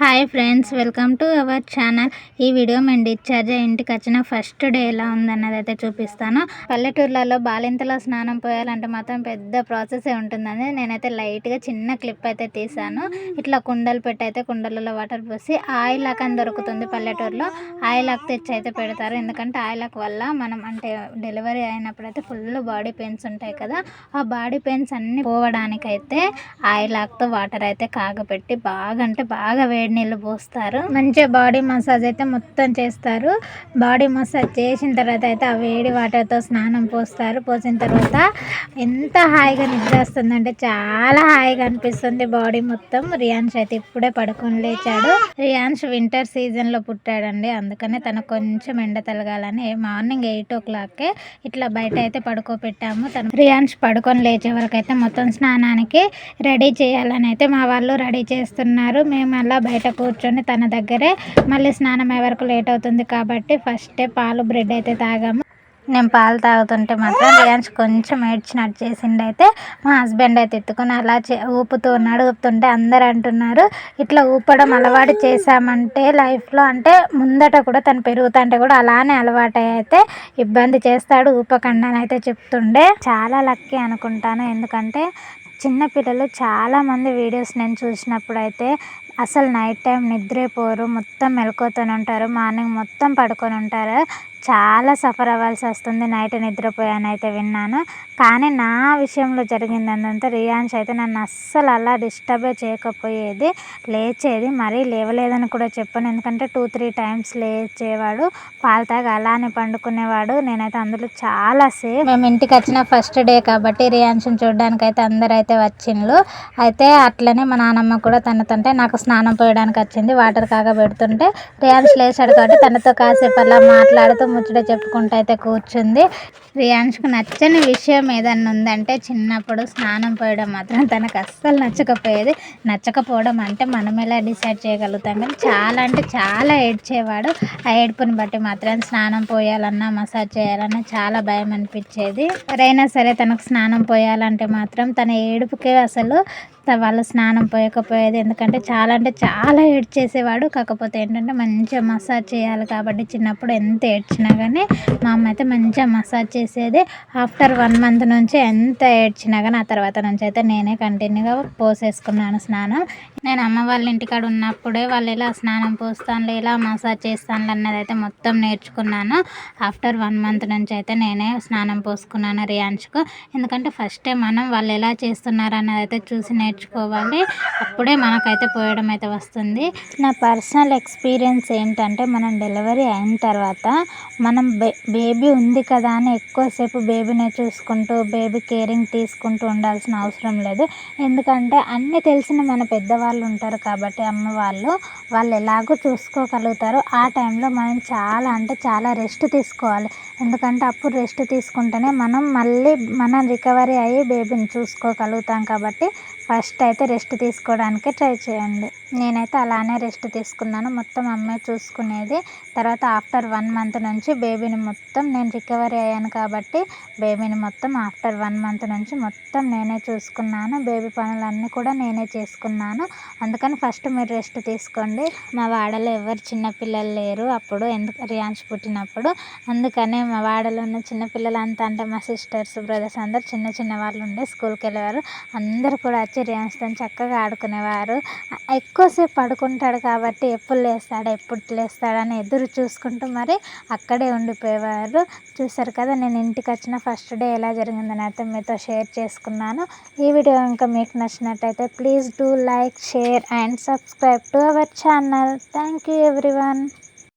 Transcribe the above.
Hi friends, welcome to our channel. ఈ video మేము discharge ఇంటికి వచ్చిన ఫస్ట్ డే ఎలా ఉందన్నది అయితే చూపిస్తాను. పల్లెటూర్లలో బాలింతలో స్నానం పోయాలంటే మాత్రం పెద్ద ప్రాసెసే ఉంటుందని నేనైతే లైట్గా చిన్న క్లిప్ అయితే తీసాను. ఇట్లా కుండలు పెట్టి అయితే కుండలలో వాటర్ పోసి ఆయిలాక్ అని దొరుకుతుంది పల్లెటూరులో. ఆయిలాక్ తెచ్చి అయితే పెడతారు. ఎందుకంటే ఆయిలాక్ వల్ల మనం అంటే డెలివరీ అయినప్పుడు అయితే ఫుల్ బాడీ పెయిన్స్ ఉంటాయి కదా, ఆ బాడీ పెయిన్స్ అన్నీ పోవడానికైతే ఆయిలాక్తో వాటర్ అయితే కాగబెట్టి బాగా అంటే బాగా వేడి నీళ్ళు పోస్తారు. మంచిగా బాడీ మసాజ్ అయితే మొత్తం చేస్తారు. బాడీ మసాజ్ చేసిన తర్వాత అయితే ఆ వేడి వాటర్తో స్నానం పోస్తారు. పోసిన తర్వాత ఎంత హాయిగా నిద్ర వస్తుందంటే చాలా హాయిగా అనిపిస్తుంది బాడీ మొత్తం. రియాన్స్ అయితే ఇప్పుడే పడుకొని లేచాడు. రియాన్స్ వింటర్ సీజన్లో పుట్టాడండి, అందుకనే తనకు కొంచెం ఎండ తలగాలని మార్నింగ్ 8 o'clock ఇట్లా బయట అయితే పడుకోబెట్టాము. తను రియాన్స్ పడుకొని లేచే వరకు అయితే మొత్తం స్నానానికి రెడీ చేయాలని అయితే మా వాళ్ళు రెడీ చేస్తున్నారు. మేము అలా బయట కూర్చొని తన దగ్గరే మళ్ళీ స్నానం అయ్యే వరకు లేట్ అవుతుంది కాబట్టి ఫస్టే పాలు బ్రెడ్ అయితే తాగాము. నేను పాలు తాగుతుంటే మాత్రం రియాన్స్ కొంచెం ఏడ్చినట్టు చేసిండు. అయితే మా హస్బెండ్ అయితే ఎత్తుకొని అలా ఊపుతూ నడుపుతుంటే అందరు అంటున్నారు, ఇట్లా ఊపడం అలవాటు చేసామంటే లైఫ్లో అంటే ముందట కూడా తను పెరుగుతుంటే కూడా అలానే అలవాటు అయితే ఇబ్బంది చేస్తాడు, ఊపకండి అని అయితే చెప్తుండే. చాలా లక్కీ అనుకుంటాను. ఎందుకంటే చిన్నపిల్లలు చాలామంది వీడియోస్ నేను చూసినప్పుడు అయితే అసలు నైట్ టైం నిద్రే పోరు, మొత్తం మెలకువతోనే ఉంటారు, మార్నింగ్ మొత్తం పడుకొని ఉంటారు. చాలా సఫర్ అవ్వాల్సి వస్తుంది నైట్ నిద్రపోయానైతే విన్నాను. కానీ నా విషయంలో జరిగిందంతా రియాన్స్ అయితే నన్ను అస్సలు అలా డిస్టర్బే చేయకపోయేది, లేచేది. మరీ లేవలేదని కూడా చెప్పాను, ఎందుకంటే 2-3 times లేచేవాడు, పాలు తాగి అలానే పండుకునేవాడు. నేనైతే అందులో చాలా సేఫ్. మేము ఇంటికి వచ్చిన ఫస్ట్ డే కాబట్టి రియాన్స్ని చూడడానికి అయితే అందరు అయితే వచ్చిండ్రు. అయితే అట్లనే మా నాన్నమ్మ కూడా తనతంటే నాకు స్నానం పోయడానికి వచ్చింది. వాటర్ కాగబెడుతుంటే రియాన్స్ లేచాడు కాబట్టి తనతో కాసేపు అలా మాట్లాడుతూ ముచ్చట చెప్పుకుంటూ అయితే కూర్చుంది. రియాన్స్కు నచ్చని విషయం ఏదన్నా ఉందంటే చిన్నప్పుడు స్నానం పోయడం మాత్రం తనకు అస్సలు నచ్చకపోయేది. నచ్చకపోవడం అంటే మనం ఎలా డిసైడ్ చేయగలుగుతాం, కానీ చాలా అంటే చాలా ఏడ్చేవాడు. ఆ ఏడుపుని బట్టి మాత్రం స్నానం పోయాలన్నా మసాజ్ చేయాలన్నా చాలా భయం అనిపించేది. ఎవరైనా సరే తనకు స్నానం పోయాలంటే మాత్రం తన ఏడుపుకే అసలు వాళ్ళు స్నానం పోయకపోయేది. ఎందుకంటే చాలా ఏడ్చేసేవాడు. కాకపోతే ఏంటంటే మంచిగా మసాజ్ చేయాలి కాబట్టి చిన్నప్పుడు ఎంత ఏడ్చినా కానీ మా అమ్మ అయితే మంచిగా మసాజ్ చేసేది. ఆఫ్టర్ 1 month నుంచి ఎంత ఏడ్చినా కానీ ఆ తర్వాత నుంచి అయితే నేనే కంటిన్యూగా పోసేసుకున్నాను స్నానం. నేను అమ్మ వాళ్ళ ఇంటికాడ ఉన్నప్పుడే వాళ్ళు ఎలా స్నానం పోస్తాను, ఎలా మసాజ్ చేస్తాను అన్నది అయితే మొత్తం నేర్చుకున్నాను. ఆఫ్టర్ 1 month నుంచి అయితే నేనే స్నానం పోసుకున్నాను రియాన్స్కు. ఎందుకంటే ఫస్ట్ టైం మనం వాళ్ళు ఎలా చేస్తున్నారు అన్నది అయితే చూసి నేర్చుకోవాలి, అప్పుడే మనకైతే పోయడం అయితే వస్తుంది. నా పర్సనల్ ఎక్స్పీరియన్స్ ఏంటంటే మనం డెలివరీ అయిన తర్వాత మనం బేబీ ఉంది కదా అని ఎక్కువసేపు బేబీని చూసుకుంటూ బేబీ కేరింగ్ తీసుకుంటూ ఉండాల్సిన అవసరం లేదు. ఎందుకంటే అన్నీ తెలిసిన మన పెద్దవాళ్ళు ఉంటారు కాబట్టి అమ్మ వాళ్ళు ఎలాగో చూసుకోగలుగుతారు. ఆ టైంలో మనం చాలా అంటే చాలా రెస్ట్ తీసుకోవాలి. ఎందుకంటే అప్పుడు రెస్ట్ తీసుకుంటేనే మనం మళ్ళీ మనం రికవరీ అయ్యి బేబీని చూసుకోగలుగుతాం. కాబట్టి ఫస్ట్ అయితే రెస్ట్ తీసుకోవడానికే ట్రై చేయండి. నేనైతే అలానే రెస్ట్ తీసుకున్నాను, మొత్తం అమ్మే చూసుకునేది. తర్వాత ఆఫ్టర్ 1 month నుంచి బేబీని మొత్తం నేను రికవరీ అయ్యాను కాబట్టి బేబీని మొత్తం ఆఫ్టర్ 1 month నుంచి మొత్తం నేనే చూసుకున్నాను. బేబీ పనులన్నీ కూడా నేనే చేసుకున్నాను. అందుకని ఫస్ట్ మీరు రెస్ట్ తీసుకోండి. మా వాడలో ఎవరు చిన్నపిల్లలు లేరు అప్పుడు, ఎందుకు రియాన్స్ పుట్టినప్పుడు. అందుకనే మా వాడలో ఉన్న చిన్నపిల్లలు అంతా అంటే మా సిస్టర్స్ బ్రదర్స్ అందరు చిన్న వాళ్ళు ఉండే, స్కూల్కి వెళ్ళేవారు. అందరు కూడా వచ్చి రియాన్స్తో చక్కగా ఆడుకునేవారు. ఎక్కువసేపు పడుకుంటాడు కాబట్టి ఎప్పుడు లేస్తాడని ఎదురు చూసుకుంటూ మరి అక్కడే ఉండిపోయేవారు. చూసారు కదా, నేను ఇంటికి వచ్చిన ఫస్ట్ డే ఎలా జరిగిందని అయితే మీతో షేర్ చేసుకున్నాను. ఈ వీడియో ఇంకా మీకు నచ్చినట్టయితే please do like, share and subscribe to our channel. Thank you everyone.